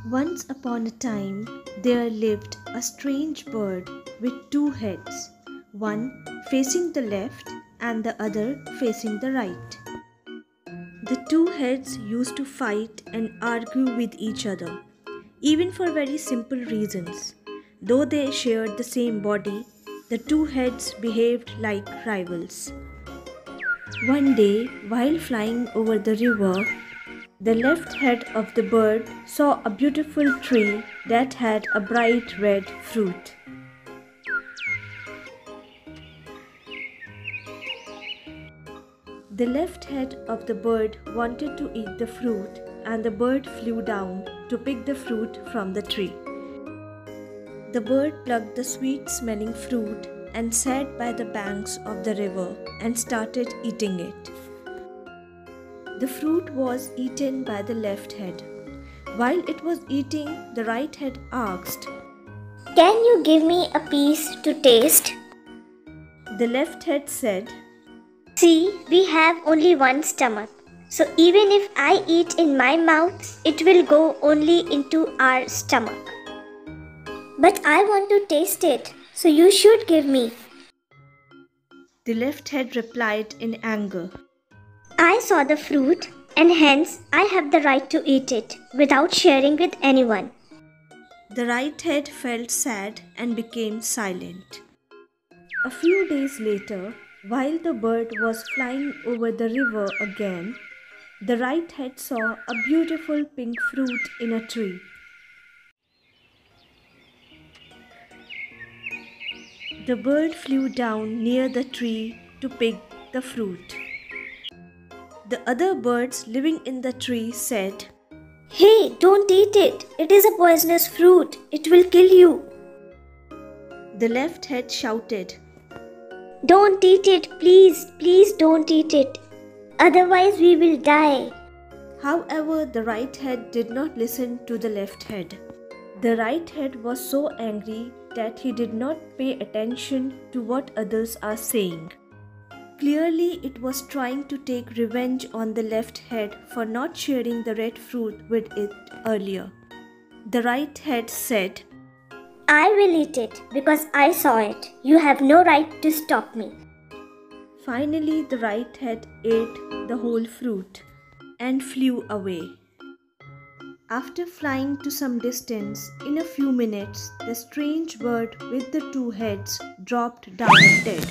Once upon a time, there lived a strange bird with two heads, one facing the left and the other facing the right. The two heads used to fight and argue with each other, even for very simple reasons. Though they shared the same body, the two heads behaved like rivals. One day, while flying over the river, the left head of the bird saw a beautiful tree that had a bright red fruit. The left head of the bird wanted to eat the fruit, and the bird flew down to pick the fruit from the tree. The bird plucked the sweet-smelling fruit and sat by the banks of the river and started eating it. The fruit was eaten by the left head. While it was eating, the right head asked, "Can you give me a piece to taste?" The left head said, "See, we have only one stomach. So even if I eat in my mouth, it will go only into our stomach. But I want to taste it, so you should give me." The left head replied in anger, "I saw the fruit, and hence I have the right to eat it without sharing with anyone." The right head felt sad and became silent. A few days later, while the bird was flying over the river again, the right head saw a beautiful pink fruit in a tree. The bird flew down near the tree to pick the fruit. The other birds living in the tree said, "Hey, don't eat it. It is a poisonous fruit. It will kill you." The left head shouted, "Don't eat it, please, please don't eat it. Otherwise we will die." However, the right head did not listen to the left head. The right head was so angry that he did not pay attention to what others are saying. Clearly, it was trying to take revenge on the left head for not sharing the red fruit with it earlier. The right head said, "I will eat it because I saw it. You have no right to stop me." Finally, the right head ate the whole fruit and flew away. After flying to some distance, in a few minutes, the strange bird with the two heads dropped down dead.